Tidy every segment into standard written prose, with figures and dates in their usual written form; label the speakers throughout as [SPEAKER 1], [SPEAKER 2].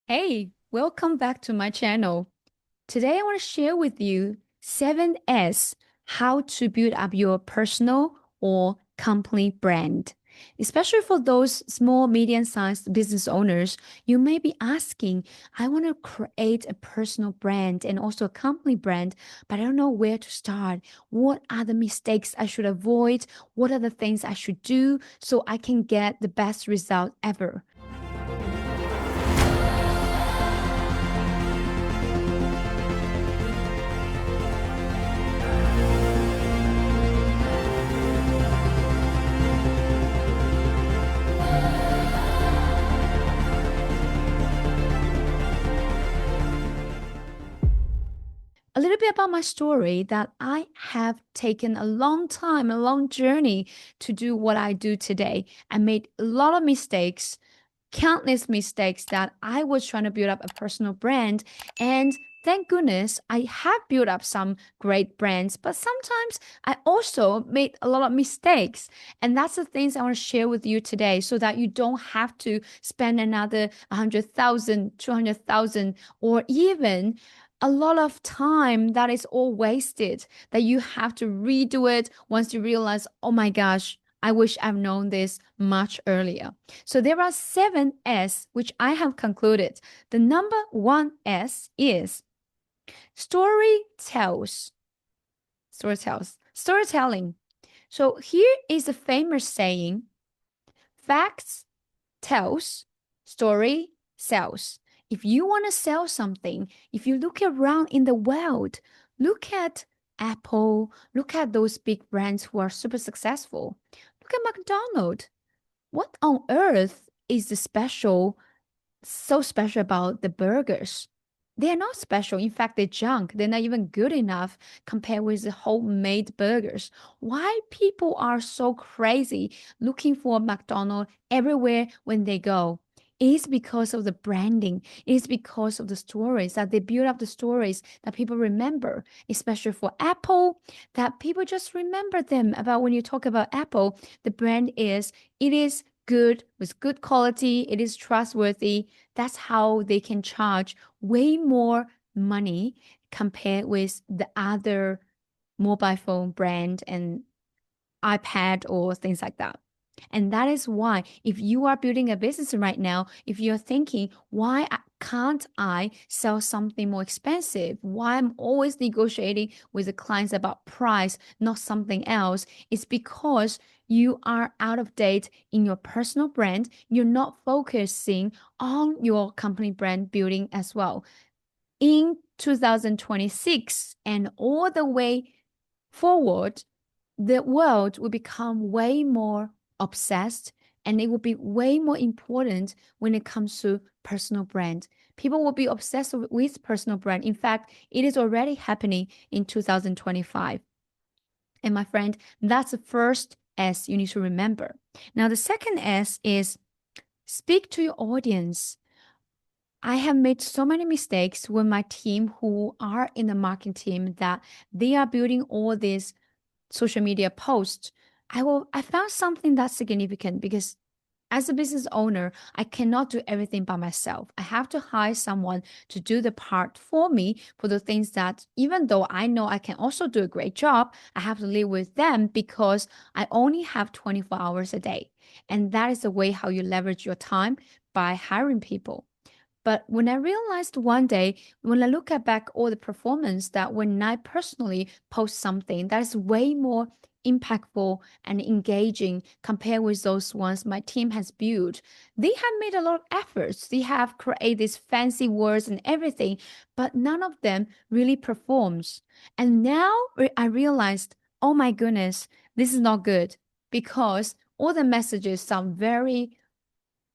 [SPEAKER 1] Hey, welcome back to my channel. Today I want to share with you 7S, how to build up your personal or company brand. Especially for those small, medium-sized business owners, you may be asking, I want to create a personal brand and also a company brand, but I don't know where to start. What are the mistakes I should avoid? What are the things I should do so I can get the best result ever? A little bit about my story that I have taken a long time, a long journey to do what I do today. I made a lot of mistakes, countless mistakes that I was trying to build up a personal brand. And thank goodness I have built up some great brands, but sometimes I also made a lot of mistakes. And that's the things I want to share with you today so that you don't have to spend another 100,000, 200,000, or even a lot of time that is all wasted, that you have to redo it once you realize, oh my gosh, I wish I've known this much earlier. So there are 7S, which I have concluded. The number one S is story tells. Storytelling. So here is a famous saying, facts tells, story sells. If you want to sell something, if you look around in the world, look at Apple, look at those big brands who are super successful. Look at McDonald's. What on earth is the so special about the burgers? They're not special. In fact, they're junk. They're not even good enough compared with the homemade burgers. Why people are so crazy looking for McDonald's everywhere when they go? It is because of the branding. It is because of the stories that they build up the stories that people remember, especially for Apple, that people just remember them about when you talk about Apple. The brand is, it is good with good quality, it is trustworthy. That's how they can charge way more money compared with the other mobile phone brand and iPad or things like that. And that is why, if you are building a business right now, if you're thinking, why can't I sell something more expensive? Why I'm always negotiating with the clients about price, not something else? It's because you are out of date in your personal brand. You're not focusing on your company brand building as well. In 2026 and all the way forward, the world will become way more obsessed and it will be way more important when it comes to personal brand. People will be obsessed with personal brand. In fact, it is already happening in 2025. And my friend, that's the first S you need to remember. Now, the second S is speak to your audience. I have made so many mistakes with my team who are in the marketing team that they are building all these social media posts. I found something that's significant because as a business owner, I cannot do everything by myself. I have to hire someone to do the part for me for the things that even though I know I can also do a great job, I have to live with them because I only have 24 hours a day. And that is the way how you leverage your time by hiring people. But when I realized one day, when I look at back all the performance that when I personally post something that is way more impactful and engaging compared with those ones my team has built, they have made a lot of efforts. They have created these fancy words and everything, but none of them really performs. And now I realized, oh my goodness, this is not good because all the messages sound very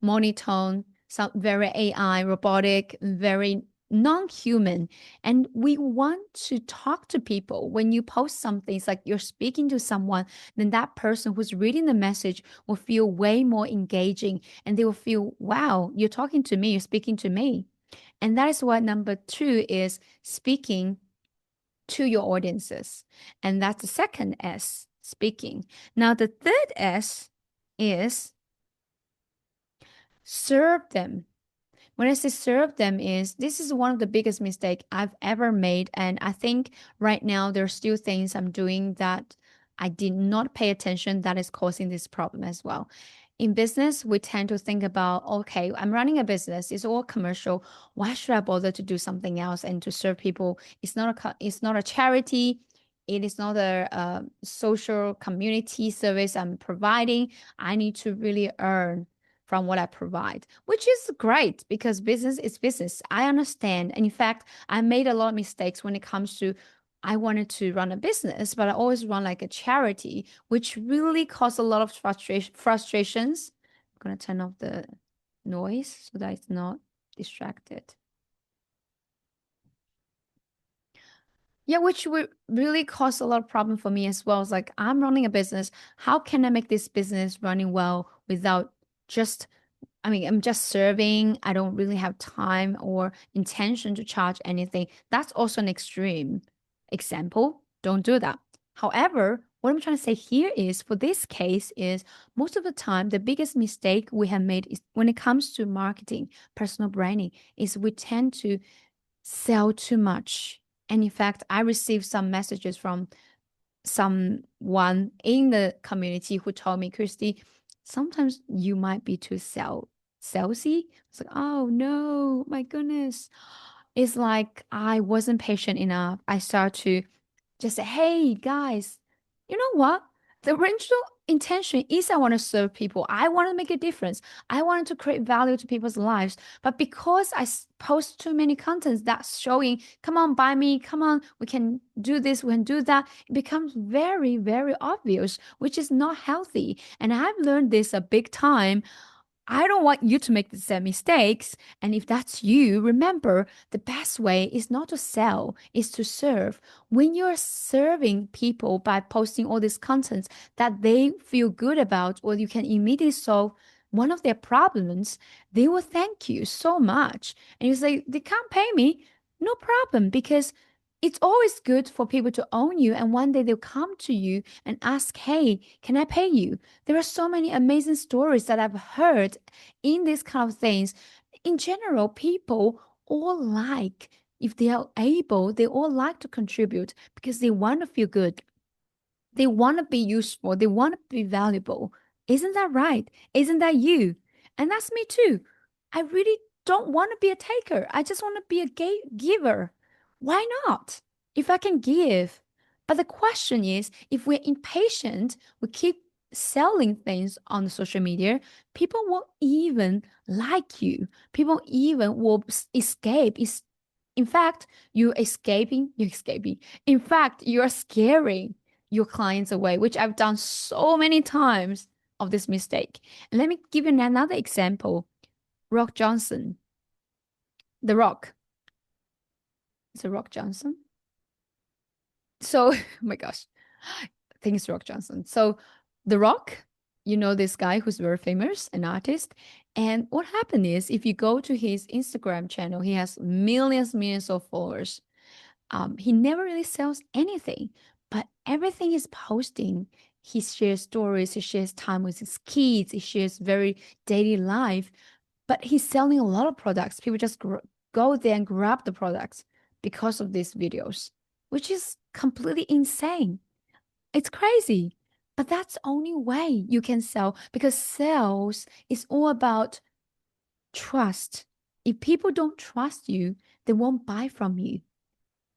[SPEAKER 1] monotone, some very AI, robotic, very non-human. And we want to talk to people. When you post something, it's like you're speaking to someone, then that person who's reading the message will feel way more engaging and they will feel, wow, you're talking to me, you're speaking to me. And that is what number two is speaking to your audiences. And that's the second S, speaking. Now, the third S is serve them. When I say serve them is this is one of the biggest mistake I've ever made. And I think right now there's still things I'm doing that I did not pay attention that is causing this problem as well. In business, we tend to think about, okay, I'm running a business. It's all commercial. Why should I bother to do something else and to serve people? It's not a charity. It is not a social community service I'm providing. I need to really earn from what I provide, which is great because business is business. I understand. And in fact, I made a lot of mistakes when it comes to I wanted to run a business, but I always run like a charity, which really caused a lot of frustrations. I'm gonna turn off the noise so that it's not distracted. Yeah, which would really cause a lot of problem for me as well. It's like I'm running a business. How can I make this business running well without just I'm just serving. I don't really have time or intention to charge anything. That's also an extreme example. Don't do that. However, what I'm trying to say here is for this case is most of the time the biggest mistake we have made is when it comes to marketing, personal branding, is we tend to sell too much. And in fact, I received some messages from someone in the community who told me, Kristy, sometimes you might be too salesy. It's like, oh no, my goodness. It's like I wasn't patient enough. I started to just say, hey guys, you know what? The original intention is I want to serve people. I want to make a difference. I wanted to create value to people's lives. But because I post too many contents that's showing, come on, buy me, come on, we can do this, we can do that, it becomes very, very obvious, which is not healthy. And I've learned this a big time. I don't want you to make the same mistakes. And if that's you, remember the best way is not to sell, is to serve. When you're serving people by posting all these contents that they feel good about, or you can immediately solve one of their problems, they will thank you so much. And you say, they can't pay me. No problem, because it's always good for people to own you. And one day they'll come to you and ask, hey, can I pay you? There are so many amazing stories that I've heard in these kind of things. In general, people all like, if they are able, they all like to contribute because they want to feel good. They want to be useful. They want to be valuable. Isn't that right? Isn't that you? And that's me too. I really don't want to be a taker. I just want to be a giver. Why not? If I can give. But the question is, if we're impatient, we keep selling things on the social media, people won't even like you. People even will escape. In fact, you're escaping. In fact, you're scaring your clients away, which I've done so many times of this mistake. And let me give you another example. Rock Johnson, The Rock. It's a Rock Johnson. So, oh my gosh, I think it's Rock Johnson. So, The Rock, you know this guy who's very famous, an artist. And what happened is, if you go to his Instagram channel, he has millions of followers. He never really sells anything, but everything he's posting, he shares stories, he shares time with his kids, he shares very daily life, but he's selling a lot of products. People just go there and grab the products because of these videos, which is completely insane. It's crazy, but that's the only way you can sell because sales is all about trust. If people don't trust you, they won't buy from you.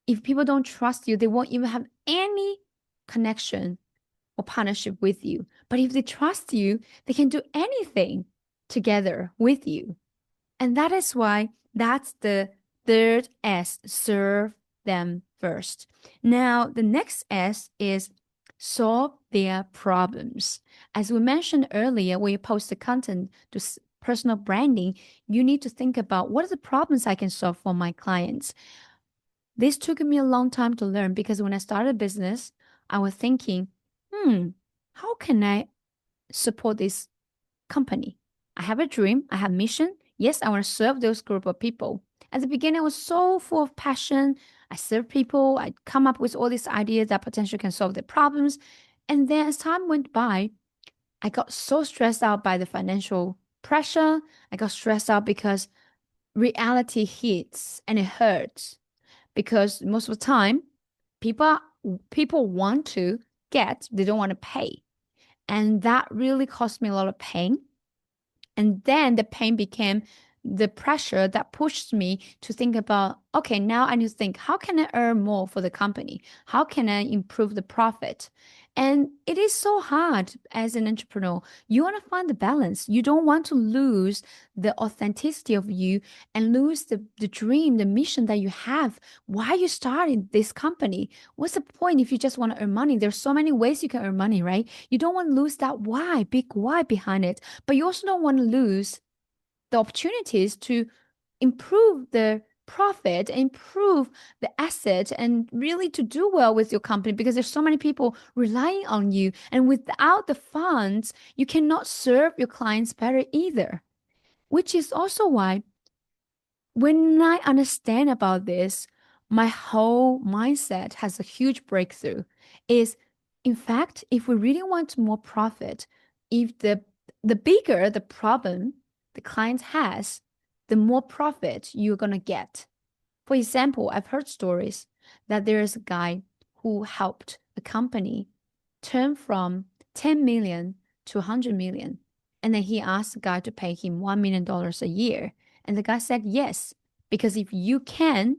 [SPEAKER 1] If people don't trust you, they won't even have any connection or partnership with you. But if they trust you, they can do anything together with you. And that is why that's the third S, serve them first. Now, the next S is solve their problems. As we mentioned earlier, when you post the content to personal branding, you need to think about what are the problems I can solve for my clients. This took me a long time to learn because when I started a business, I was thinking, how can I support this company? I have a dream, I have mission. Yes, I want to serve those group of people. At the beginning, I was so full of passion. I serve people. I come up with all these ideas that potentially can solve their problems. And then as time went by, I got so stressed out by the financial pressure. I got stressed out because reality hits and it hurts because most of the time people people want to get, they don't want to pay. And that really caused me a lot of pain. And then the pain became the pressure that pushed me to think about, okay, now I need to think, how can I earn more for the company? How can I improve the profit? And it is so hard as an entrepreneur. You want to find the balance. You don't want to lose the authenticity of you and lose the dream, the mission that you have. Why you started this company? What's the point if you just want to earn money? There's so many ways you can earn money, right? You don't want to lose that why, big why behind it. But you also don't want to lose the opportunities to improve the profit, improve the asset, and really to do well with your company because there's so many people relying on you. And without the funds, you cannot serve your clients better either, which is also why when I understand about this, my whole mindset has a huge breakthrough. Is in fact, if we really want more profit, if the bigger the problem the client has, the more profit you're gonna get. For example, I've heard stories that there is a guy who helped a company turn from 10 million to 100 million. And then he asked the guy to pay him $1 million a year. And the guy said, yes, because if you can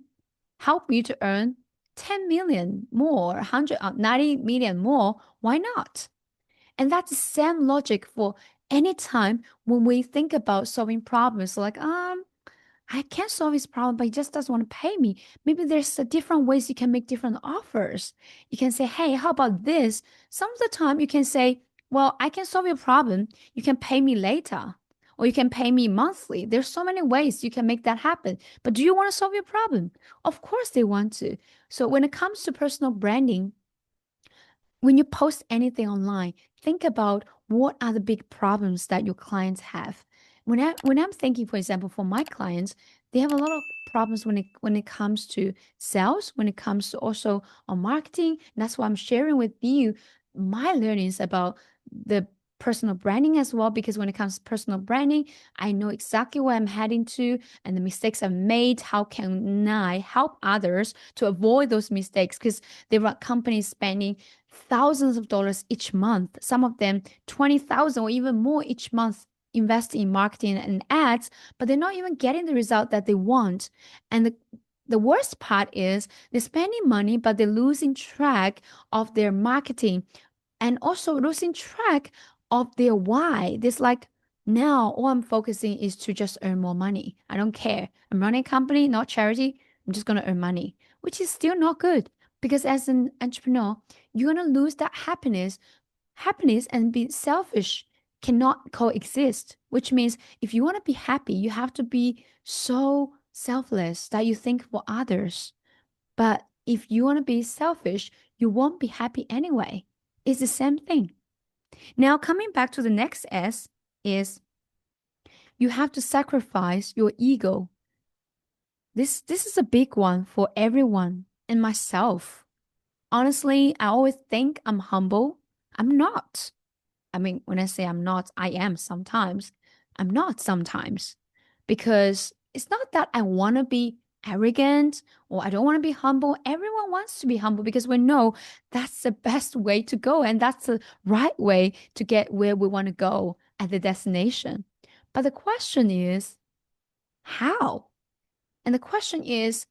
[SPEAKER 1] help me to earn 10 million more, 90 million more, why not? And that's the same logic for any time when we think about solving problems like, I can't solve his problem, but he just doesn't want to pay me. Maybe there's different ways you can make different offers. You can say, hey, how about this? Some of the time you can say, well, I can solve your problem. You can pay me later, or you can pay me monthly. There's so many ways you can make that happen. But do you want to solve your problem? Of course they want to. So when it comes to personal branding, when you post anything online, think about what are the big problems that your clients have. When I'm thinking, for example, for my clients, they have a lot of problems when it comes to sales, when it comes to also on marketing. And that's why I'm sharing with you my learnings about the personal branding as well. Because when it comes to personal branding, I know exactly where I'm heading to and the mistakes I've made. How can I help others to avoid those mistakes? Because there are companies spending thousands of dollars each month, some of them 20,000 or even more each month invest in marketing and ads, but they're not even getting the result that they want. And the worst part is they're spending money, but they're losing track of their marketing and also losing track of their why. This like now all I'm focusing is to just earn more money. I don't care. I'm running a company, not charity. I'm just gonna earn money, which is still not good because as an entrepreneur, you're gonna lose that happiness. Happiness and being selfish cannot coexist, which means if you want to be happy, you have to be so selfless that you think for others. But if you want to be selfish, you won't be happy anyway. It's the same thing. Now, coming back to the next S is you have to sacrifice your ego. This is a big one for everyone and myself. Honestly, I always think I'm humble. I'm not. I mean, when I say I'm not, I am sometimes. I'm not sometimes because it's not that I want to be arrogant or I don't want to be humble. Everyone wants to be humble because we know that's the best way to go and that's the right way to get where we want to go at the destination. But the question is, how? And the question is,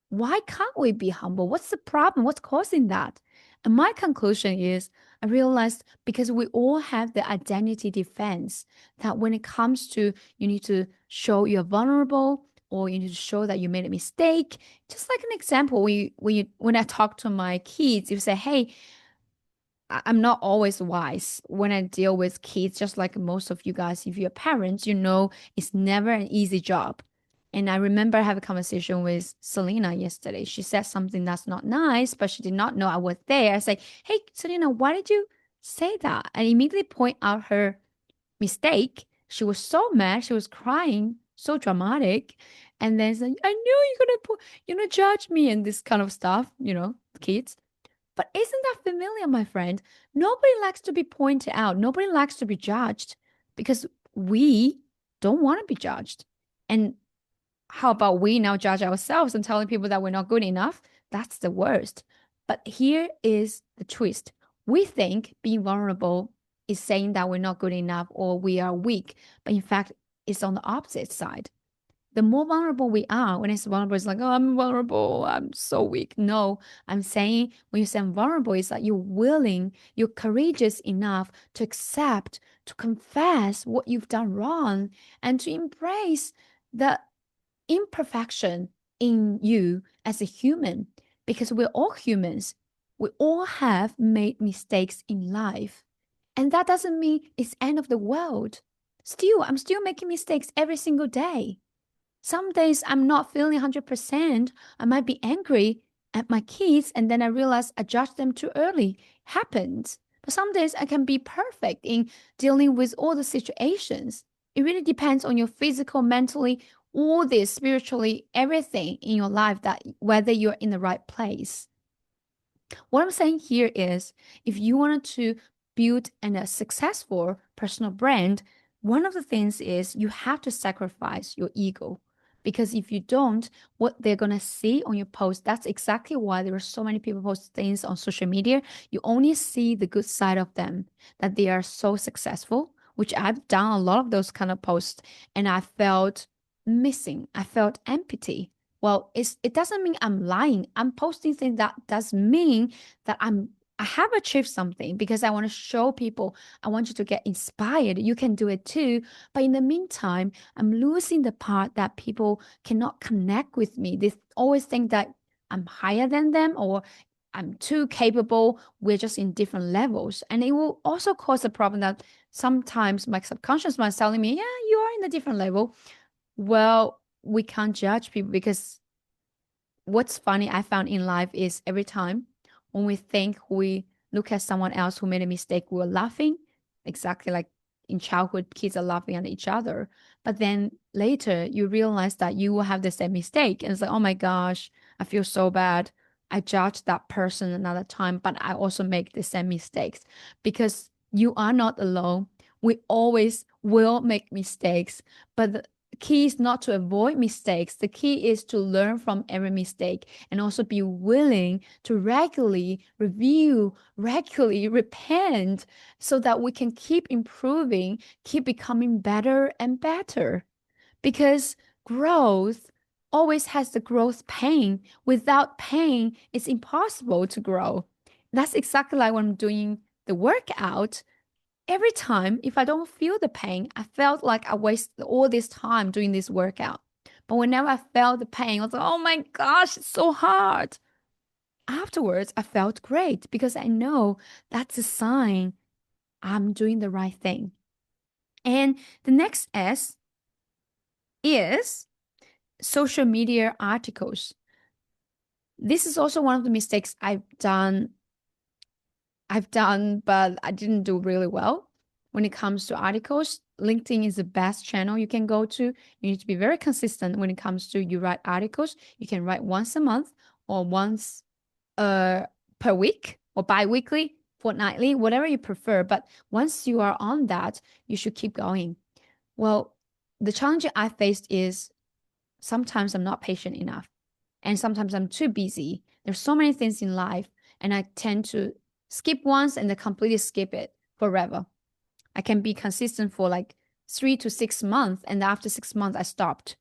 [SPEAKER 1] why can't we be humble? What's the problem? What's causing that? And my conclusion is I realized because we all have the identity defense that when it comes to you need to show you're vulnerable or you need to show that you made a mistake. Just like an example, when I talk to my kids, you say, hey, I'm not always wise when I deal with kids, just like most of you guys, if you're parents, you know it's never an easy job. And I remember I had a conversation with Selena yesterday. She said something that's not nice, but she did not know I was there. I said, hey, Selena, why did you say that? And immediately point out her mistake. She was so mad. She was crying, so dramatic. And then said, I knew you're gonna judge me and this kind of stuff, kids. But isn't that familiar, my friend? Nobody likes to be pointed out. Nobody likes to be judged because we don't want to be judged. And how about we now judge ourselves and telling people that we're not good enough? That's the worst. But here is the twist. We think being vulnerable is saying that we're not good enough or we are weak. But in fact, it's on the opposite side. The more vulnerable we are, when it's vulnerable, it's like, oh, I'm vulnerable, I'm so weak. No, I'm saying when you say I'm vulnerable, it's like you're willing, you're courageous enough to accept, to confess what you've done wrong, and to embrace the imperfection in you as a human, because we're all humans. We all have made mistakes in life. And that doesn't mean it's end of the world. Still, I'm still making mistakes every single day. Some days I'm not feeling 100%. I might be angry at my kids and then I realize I judged them too early. Happens. But some days I can be perfect in dealing with all the situations. It really depends on your physical, mentally, all this, spiritually, everything in your life, that whether you're in the right place. What I'm saying here is if you wanted to build a successful personal brand, one of the things is you have to sacrifice your ego. Because if you don't, what they're going to see on your post, that's exactly why there are so many people post things on social media. You only see the good side of them, that they are so successful, which I've done a lot of those kind of posts, and I felt missing. I felt empty. Well, it doesn't mean I'm lying. I'm posting things that does mean that I have achieved something because I want to show people. I want you to get inspired. You can do it too. But in the meantime, I'm losing the part that people cannot connect with me. They always think that I'm higher than them or I'm too capable. We're just in different levels. And it will also cause a problem that sometimes my subconscious mind is telling me, yeah, you are in a different level. Well, we can't judge people because what's funny I found in life is every time when we think we look at someone else who made a mistake, we're laughing, exactly like in childhood, kids are laughing at each other. But then later you realize that you will have the same mistake. And it's like, oh my gosh, I feel so bad. I judged that person another time, but I also make the same mistakes because you are not alone. We always will make mistakes, but the key is not to avoid mistakes. The key is to learn from every mistake and also be willing to regularly review, regularly repent so that we can keep improving, keep becoming better and better. Because growth always has the growth pain. Without pain, it's impossible to grow. That's exactly like when I'm doing the workout. Every time, if I don't feel the pain, I felt like I wasted all this time doing this workout. But whenever I felt the pain, I was like, oh my gosh, it's so hard. Afterwards, I felt great because I know that's a sign I'm doing the right thing. And the next S is social media articles. This is also one of the mistakes I've done, but I didn't do really well. When it comes to articles, LinkedIn is the best channel you can go to. You need to be very consistent when it comes to you write articles. You can write once a month or once per week or bi-weekly, fortnightly, whatever you prefer. But once you are on that, you should keep going. Well, the challenge I faced is sometimes I'm not patient enough. And sometimes I'm too busy. There's so many things in life, and I tend to skip once and then completely skip it forever. I can be consistent for like 3 to 6 months, and after 6 months, I stopped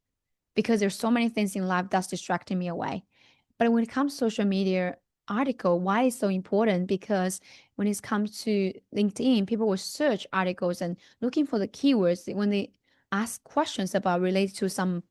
[SPEAKER 1] because there's so many things in life that's distracting me away. But when it comes to social media article, why is so important? Because when it comes to LinkedIn, people will search articles and looking for the keywords when they ask questions about related to some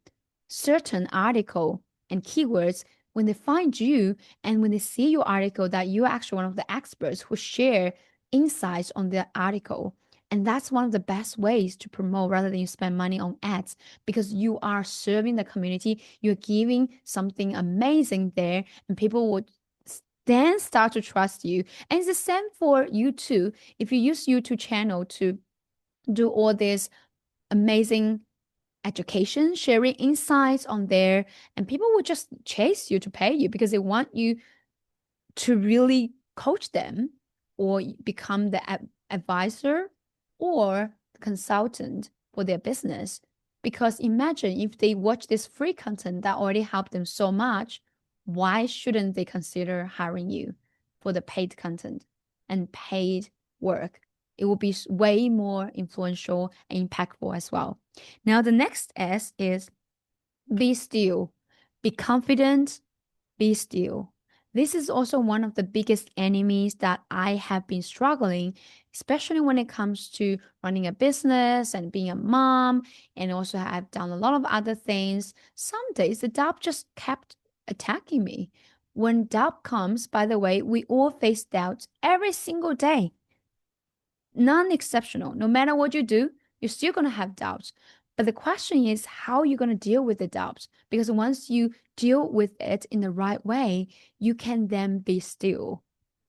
[SPEAKER 1] certain article and keywords. When they find you and when they see your article, that you're actually one of the experts who share insights on the article. And that's one of the best ways to promote rather than you spend money on ads, because you are serving the community, you're giving something amazing there, and people would then start to trust you. And it's the same for YouTube. If you use YouTube channel to do all this amazing education, sharing insights on there, and people will just chase you to pay you because they want you to really coach them or become the advisor or consultant for their business. Because imagine if they watch this free content that already helped them so much, why shouldn't they consider hiring you for the paid content and paid work? It will be way more influential and impactful as well. Now, the next S is be still, be confident, be still. This is also one of the biggest enemies that I have been struggling, especially when it comes to running a business and being a mom. And also, I've done a lot of other things. Some days the doubt just kept attacking me. When doubt comes, by the way, we all face doubts every single day, none exceptional. No matter what you do, you're still going to have doubts. But the question is how you're going to deal with the doubts. Because once you deal with it in the right way, you can then be still,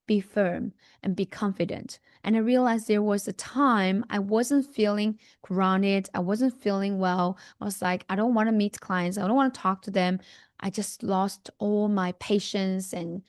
[SPEAKER 1] be firm, and be confident. And I realized there was a time I wasn't feeling grounded. I wasn't feeling well. I was like, I don't want to meet clients. I don't want to talk to them. I just lost all my patience and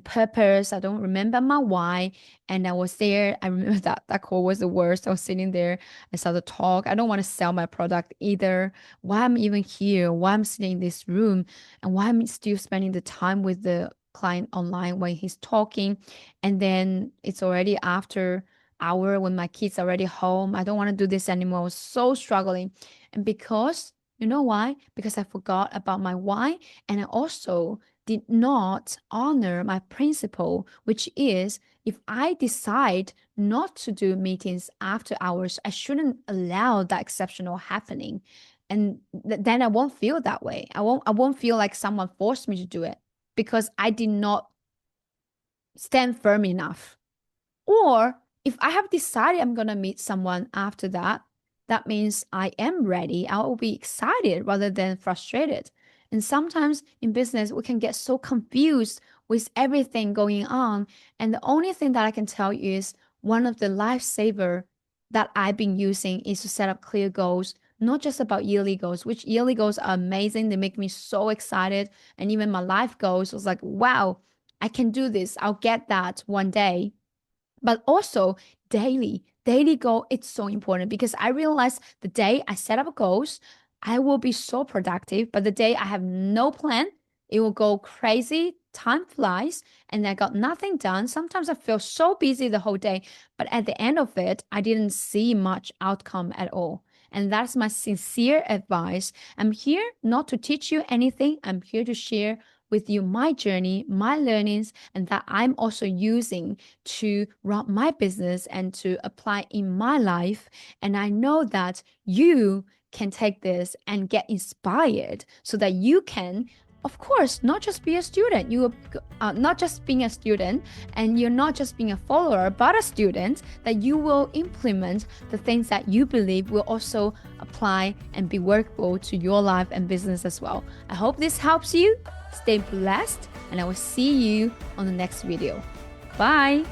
[SPEAKER 1] purpose. I don't remember my why. And I was there. I remember that call was the worst. I was sitting there. I started to talk. I don't want to sell my product either. Why I'm even here? Why I'm sitting in this room? And why I'm still spending the time with the client online when he's talking. And then it's already after hour when my kids are already home. I don't want to do this anymore. I was so struggling. And because you know why? Because I forgot about my why. And I also did not honor my principle, which is if I decide not to do meetings after hours, I shouldn't allow that exceptional happening. And then I won't feel that way. I won't feel like someone forced me to do it because I did not stand firm enough. Or if I have decided I'm going to meet someone after that, that means I am ready. I will be excited rather than frustrated. And sometimes in business, we can get so confused with everything going on. And the only thing that I can tell you is one of the lifesaver that I've been using is to set up clear goals, not just about yearly goals, which yearly goals are amazing. They make me so excited. And even my life goals was like, wow, I can do this. I'll get that one day. But also daily goal, it's so important because I realize the day I set up goals, I will be so productive. But the day I have no plan, it will go crazy. Time flies and I got nothing done. Sometimes I feel so busy the whole day, but at the end of it, I didn't see much outcome at all. And that's my sincere advice. I'm here not to teach you anything. I'm here to share with you my journey, my learnings, and that I'm also using to run my business and to apply in my life. And I know that you can take this and get inspired so that you can, of course, not just be a student. You are not just being a student and you're not just being a follower, but a student, that you will implement the things that you believe will also apply and be workable to your life and business as well. I hope this helps you. Stay blessed, and I will see you on the next video. Bye.